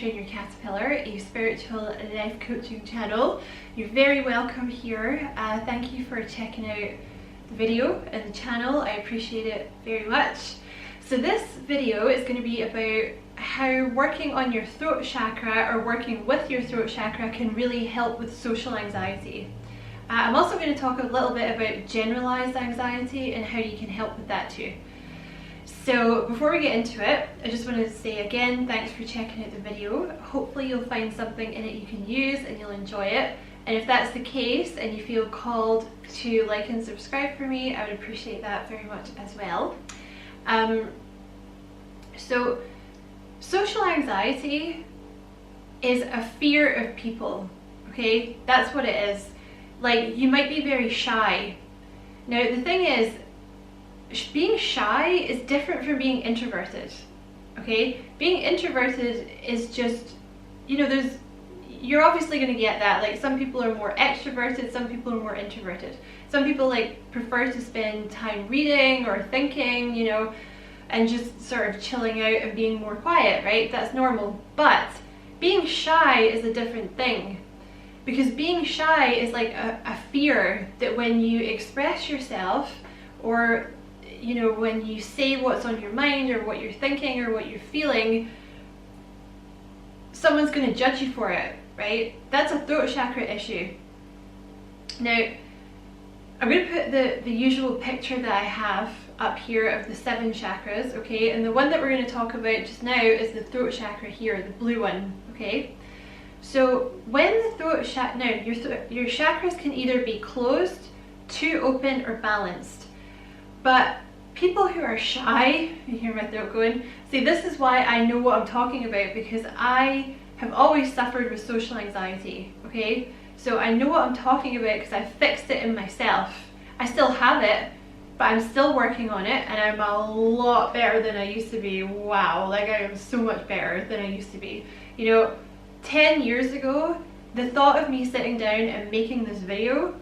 Train Your Caterpillar, a spiritual life coaching channel. You're very welcome here. Thank you for checking out the video and the channel. I appreciate it very much. So this video is going to be about how working on your throat chakra or working with your throat chakra can really help with social anxiety. I'm also going to talk a little bit about generalized anxiety and how you can help with that too. So before we get into it, I just want to say again, thanks for checking out the video. Hopefully you'll find something in it you can use and you'll enjoy it. And if that's the case and you feel called to like and subscribe for me, I would appreciate that very much as well. So social anxiety is a fear of people, okay? That's what it is. Like, you might be very shy. Now the thing is, being shy is different from being introverted, okay? Being introverted is just, you know, you're obviously going to get that. Like, some people are more extroverted, some people are more introverted. Some people like prefer to spend time reading or thinking, you know, and just sort of chilling out and being more quiet, right? That's normal. But being shy is a different thing, because being shy is like a fear that when you express yourself, or you know, when you say what's on your mind or what you're thinking or what you're feeling, someone's going to judge you for it, right? That's a throat chakra issue. Now, I'm going to put the usual picture that I have up here of the 7 chakras, okay? And the one that we're going to talk about just now is the throat chakra here, the blue one, okay? So when the throat chakra, now your chakras can either be closed, too open, or balanced. But people who are shy, you hear my throat going, see, this is why I know what I'm talking about, because I have always suffered with social anxiety, okay? So I know what I'm talking about because I fixed it in myself. I still have it, but I'm still working on it, and I'm a lot better than I used to be. Wow, like I am so much better than I used to be. You know, 10 years ago, the thought of me sitting down and making this video,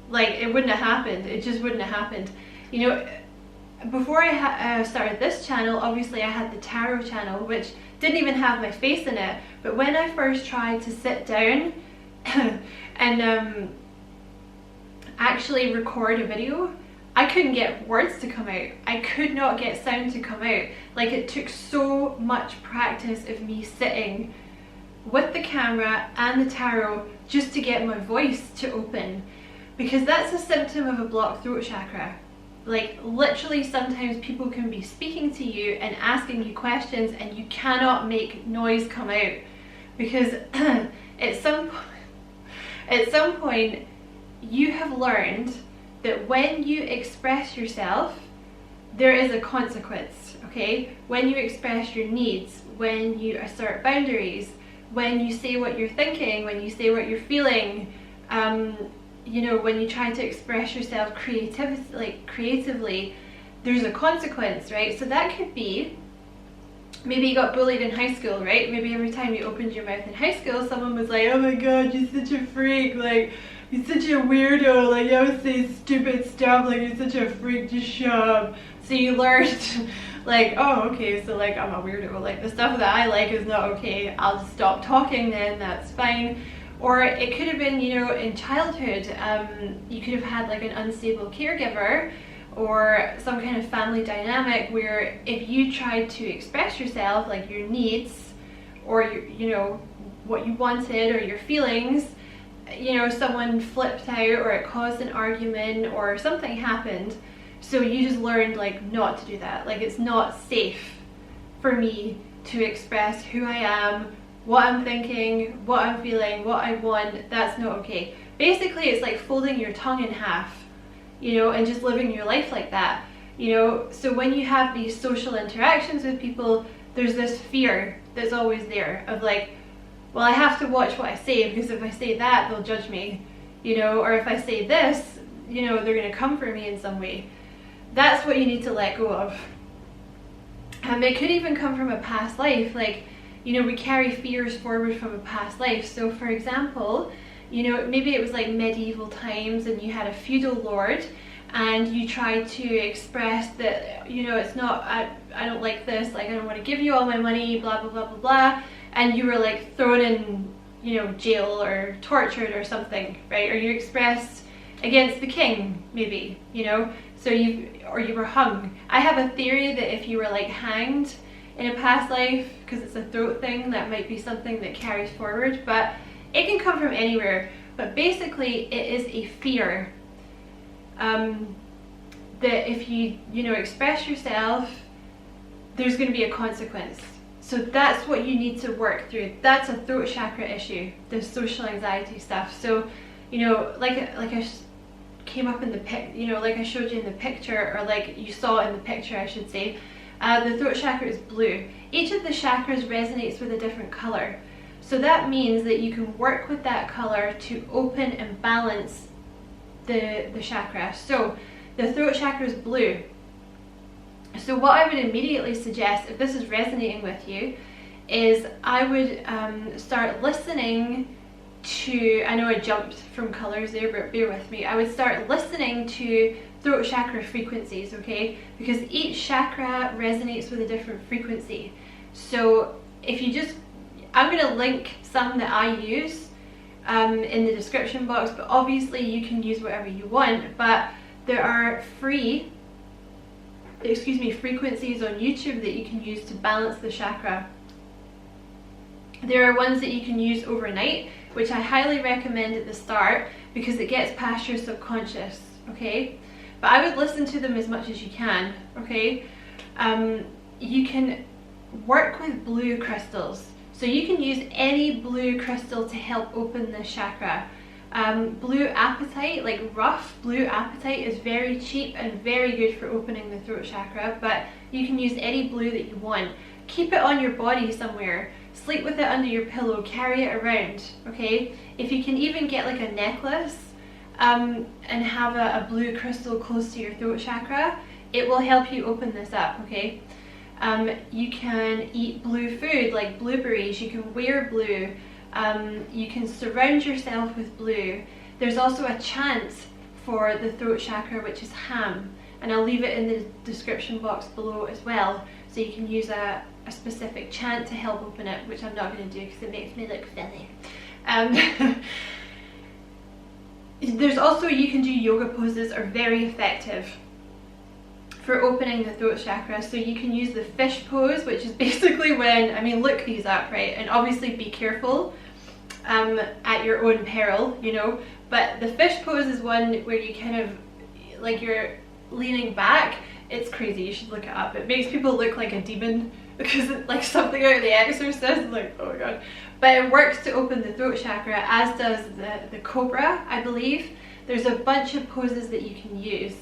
like, it wouldn't have happened. It just wouldn't have happened. You know, before I started this channel, obviously I had the tarot channel, which didn't even have my face in it. But when I first tried to sit down and actually record a video, I couldn't get words to come out. I could not get sound to come out. Like, it took so much practice of me sitting with the camera and the tarot just to get my voice to open, because that's a symptom of a blocked throat chakra. Like, literally, sometimes people can be speaking to you and asking you questions and you cannot make noise come out, because at some point you have learned that when you express yourself, there is a consequence, okay? When you express your needs, when you assert boundaries, when you say what you're thinking, when you say what you're feeling, you know, when you try to express yourself creatively, there's a consequence, right? So that could be, maybe you got bullied in high school, right? Maybe every time you opened your mouth in high school, someone was like, oh my god, you're such a freak, like, you're such a weirdo, like, you always say stupid stuff, like, you're such a freak, just shut up. So you learned, like, oh, okay, so like, I'm a weirdo, like, the stuff that I like is not okay, I'll just stop talking then, that's fine. Or it could have been, you know, in childhood, you could have had like an unstable caregiver or some kind of family dynamic where if you tried to express yourself, like your needs or your, you know, what you wanted or your feelings, you know, someone flipped out or it caused an argument or something happened. So you just learned like not to do that. Like, it's not safe for me to express who I am, what I'm thinking, what I'm feeling, what I want. That's not okay. Basically, it's like folding your tongue in half, you know, and just living your life like that, you know. So when you have these social interactions with people, there's this fear that's always there of like, well, I have to watch what I say, because if I say that, they'll judge me, you know, or if I say this, you know, they're going to come for me in some way. That's what you need to let go of. It could even come from a past life. Like, you know, we carry fears forward from a past life. So for example, you know, maybe it was like medieval times and you had a feudal lord and you tried to express that, you know, it's not, I don't like this, like I don't want to give you all my money, blah blah blah blah blah, and you were like thrown in, you know, jail or tortured or something, right? Or you expressed against the king, maybe, you know, so you were hung. I have a theory that if you were like hanged in a past life, because it's a throat thing, that might be something that carries forward, but it can come from anywhere. But basically it is a fear that if you know, express yourself, there's going to be a consequence. So that's what you need to work through. That's a throat chakra issue, the social anxiety stuff. So, you know, like I came up in the you know, like I showed you in the picture, or like you saw in the picture, I should say, the throat chakra is blue. Each of the chakras resonates with a different color. So that means that you can work with that color to open and balance the chakra. So the throat chakra is blue. So what I would immediately suggest, if this is resonating with you, is I would start listening to, I know I jumped from colors there, but bear with me. I would start listening to throat chakra frequencies, okay? Because each chakra resonates with a different frequency. So if you just, I'm going to link some that I use in the description box, but obviously you can use whatever you want. But there are free, frequencies on YouTube that you can use to balance the chakra. There are ones that you can use overnight, which I highly recommend at the start because it gets past your subconscious, okay? But I would listen to them as much as you can, okay? You can work with blue crystals. So you can use any blue crystal to help open the chakra. Blue apatite, like rough blue apatite, is very cheap and very good for opening the throat chakra, but you can use any blue that you want. Keep it on your body somewhere. Sleep with it under your pillow, carry it around, okay? If you can even get like a necklace and have a blue crystal close to your throat chakra, it will help you open this up, okay? You can eat blue food like blueberries, you can wear blue, you can surround yourself with blue. There's also a chant for the throat chakra, which is ham, and I'll leave it in the description box below as well, so you can use a specific chant to help open it, which I'm not going to do because it makes me look silly. There's also, you can do yoga poses, are very effective for opening the throat chakra. So you can use the fish pose, which is basically when, I mean, look these up, right? And obviously be careful at your own peril, you know. But the fish pose is one where you kind of, like, you're leaning back. It's crazy, you should look it up. It makes people look like a demon because it's like something out of The Exorcist, like, oh my god. But it works to open the throat chakra, as does the cobra, I believe. There's a bunch of poses that you can use.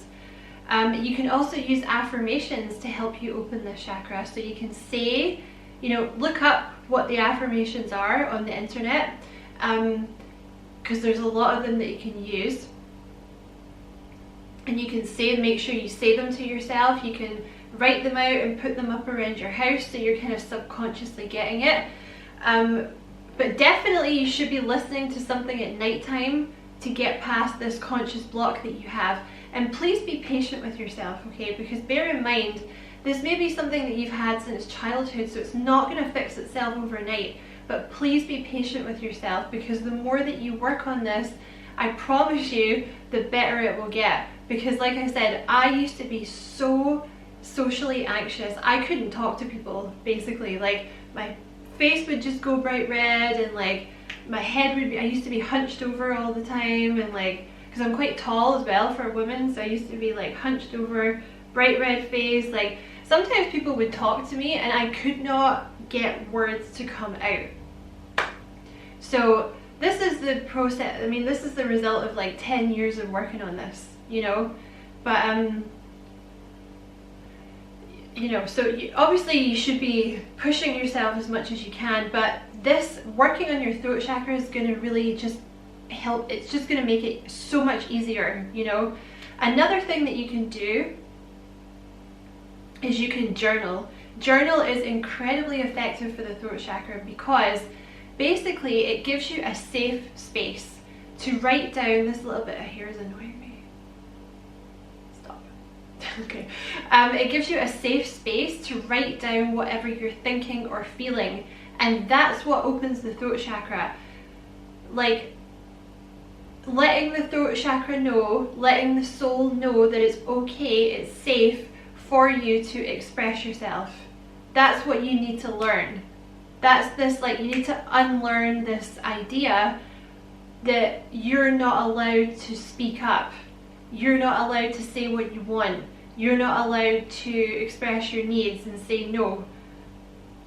You can also use affirmations to help you open this chakra. So you can say, you know, look up what the affirmations are on the internet, because there's a lot of them that you can use. And you can say, make sure you say them to yourself. You can write them out and put them up around your house so you're kind of subconsciously getting it. But definitely you should be listening to something at nighttime to get past this conscious block that you have. And please be patient with yourself, okay? Because bear in mind, this may be something that you've had since childhood, so it's not going to fix itself overnight. But please be patient with yourself, because the more that you work on this, I promise you, the better it will get. Because like I said, I used to be so socially anxious. I couldn't talk to people, basically. Like, my face would just go bright red, and like my head would be, I used to be hunched over all the time, and like, because I'm quite tall as well for a woman, so I used to be like hunched over, bright red face. Like, sometimes people would talk to me and I could not get words to come out. So this is the process, I mean, this is the result of like 10 years of working on this, you know. But you know, so obviously you should be pushing yourself as much as you can, but this working on your throat chakra is going to really just help. It's just going to make it so much easier, you know. Another thing that you can do is you can journal. Journal is incredibly effective for the throat chakra because basically it gives you a safe space to write down. This little bit of hair is annoying me. Stop. Okay. It gives you a safe space to write down whatever you're thinking or feeling, And that's what opens the throat chakra. Like, letting the throat chakra know, letting the soul know that it's okay, it's safe for you to express yourself. That's what you need to learn. That's this, like, you need to unlearn this idea that you're not allowed to speak up. You're not allowed to say what you want. You're not allowed to express your needs and say no.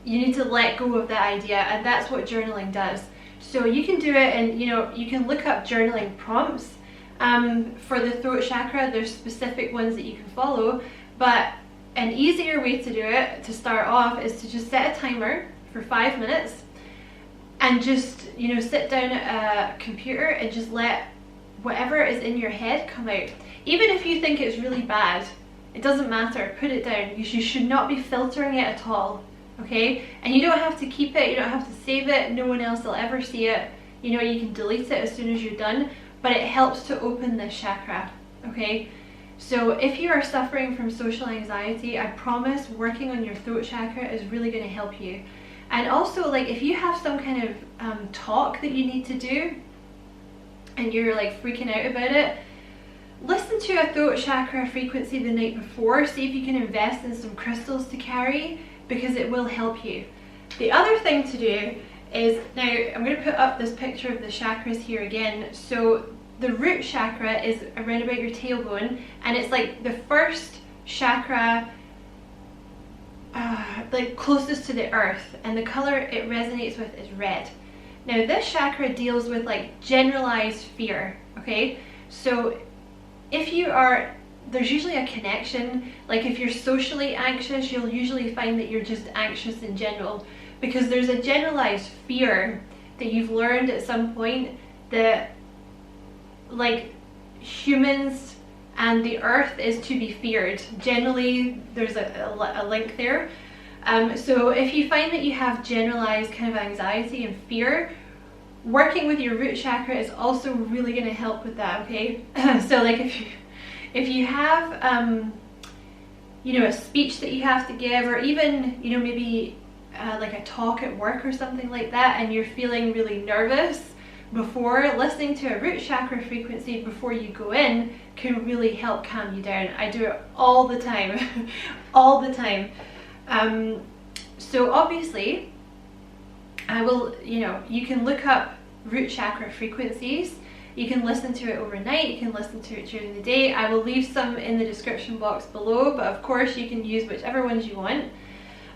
You need to let go of that idea, and that's what journaling does. So you can do it, and you can look up journaling prompts for the throat chakra. There's specific ones that you can follow, but an easier way to do it to start off is to just set a timer for 5 minutes and just sit down at a computer and just let whatever is in your head come out. Even if you think it's really bad, it doesn't matter, put it down. You should not be filtering it at all, okay? And you don't have to keep it, you don't have to save it, no one else will ever see it. You can delete it as soon as you're done, but it helps to open this chakra, okay? So if you are suffering from social anxiety, I promise working on your throat chakra is really going to help you. And also, like, if you have some kind of talk that you need to do and you're like freaking out about it, listen to a throat chakra frequency the night before. See if you can invest in some crystals to carry, because it will help you. The other thing to do is, now I'm going to put up this picture of the chakras here again. So the root chakra is around about your tailbone, and it's like the first chakra like closest to the earth, and the color it resonates with is red. Now this chakra deals with like generalized fear, okay? So if you are, there's usually a connection. Like if you're socially anxious, you'll usually find that you're just anxious in general, because there's a generalized fear that you've learned at some point that like humans and the earth is to be feared. Generally there's a link there. So if you find that you have generalized kind of anxiety and fear, working with your root chakra is also really going to help with that, okay? So like if you have a speech that you have to give, or even maybe like a talk at work or something like that, and you're feeling really nervous before, listening to a root chakra frequency before you go in can really help calm you down. I do it all the time. All the time. So obviously I will, you can look up root chakra frequencies. You can listen to it overnight, you can listen to it during the day. I will leave some in the description box below, but of course you can use whichever ones you want.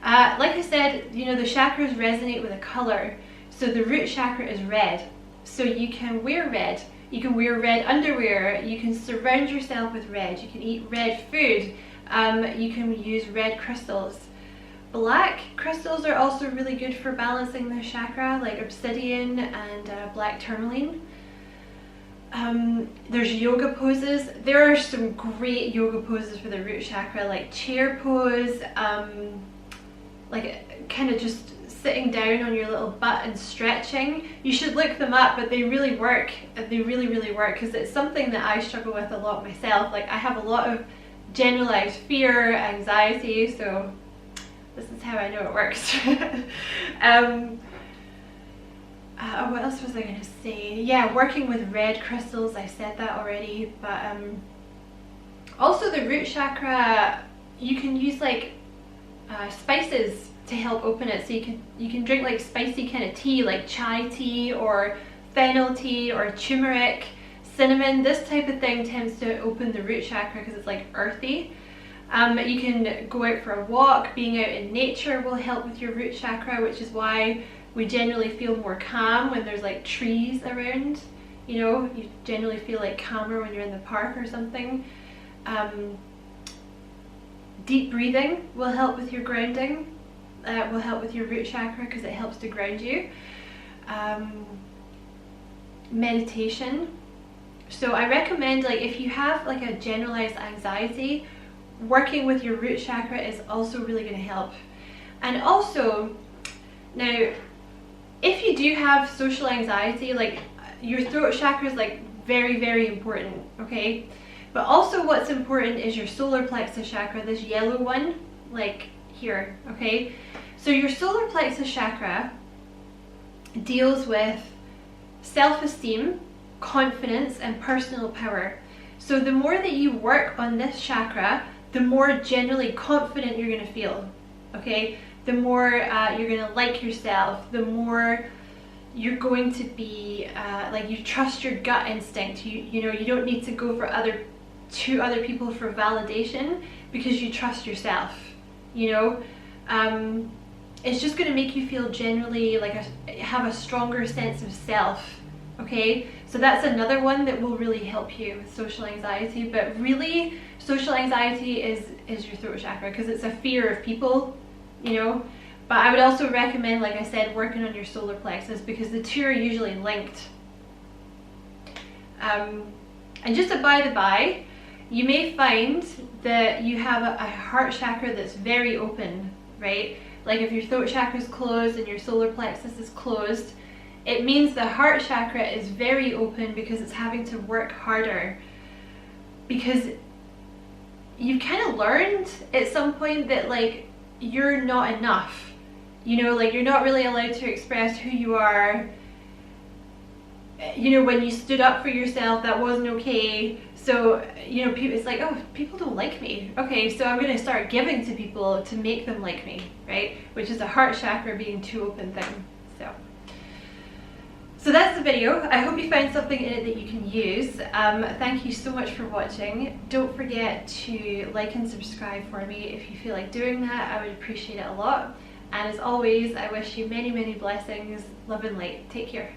Like I said, the chakras resonate with a color. So the root chakra is red. So you can wear red. You can wear red underwear. You can surround yourself with red. You can eat red food. You can use red crystals. Black crystals are also really good for balancing the chakra, like obsidian and black tourmaline. There's yoga poses. There are some great yoga poses for the root chakra, like chair pose, like kind of just sitting down on your little butt and stretching. You should look them up, but they really work. They really work, because it's something that I struggle with a lot myself. Like I have a lot of generalized fear, anxiety, so this is how I know it works. What else was I going to say? Yeah, working with red crystals, I said that already, but also the root chakra, you can use like spices to help open it. So you can drink like spicy kind of tea, like chai tea or fennel tea or turmeric, cinnamon. This type of thing tends to open the root chakra because it's like earthy. You can go out for a walk. Being out in nature will help with your root chakra, which is why we generally feel more calm when there's like trees around. You generally feel like calmer when you're in the park or something. Deep breathing will help with your grounding. Will help with your root chakra because it helps to ground you. Meditation. So I recommend, like, if you have like a generalized anxiety, working with your root chakra is also really going to help. And also, now, if you do have social anxiety, like your throat chakra is like very important, okay? But also what's important is your solar plexus chakra, this yellow one, like here, okay? So your solar plexus chakra deals with self-esteem, confidence, and personal power. So the more that you work on this chakra, the more generally confident you're going to feel, okay? The more you're going to like yourself, the more you're going to be like you trust your gut instinct. You know, you don't need to go for other people for validation because you trust yourself, you know. It's just going to make you feel generally like have a stronger sense of self, okay? So that's another one that will really help you with social anxiety. But really, social anxiety is your throat chakra, because it's a fear of people, you know. But I would also recommend, like I said, working on your solar plexus, because the two are usually linked. And just a by the by, you may find that you have a heart chakra that's very open, right? Like if your throat chakra is closed and your solar plexus is closed, it means the heart chakra is very open because it's having to work harder. Because you've kind of learned at some point that like you're not enough. You know, like you're not really allowed to express who you are. You know, when you stood up for yourself, that wasn't okay. So, you know, it's like, oh, people don't like me. Okay, so I'm going to start giving to people to make them like me, right? Which is a heart chakra being too open thing. So that's the video. I hope you found something in it that you can use. Thank you so much for watching. Don't forget to like and subscribe for me if you feel like doing that. I would appreciate it a lot. And as always, I wish you many, many blessings, love and light. Take care.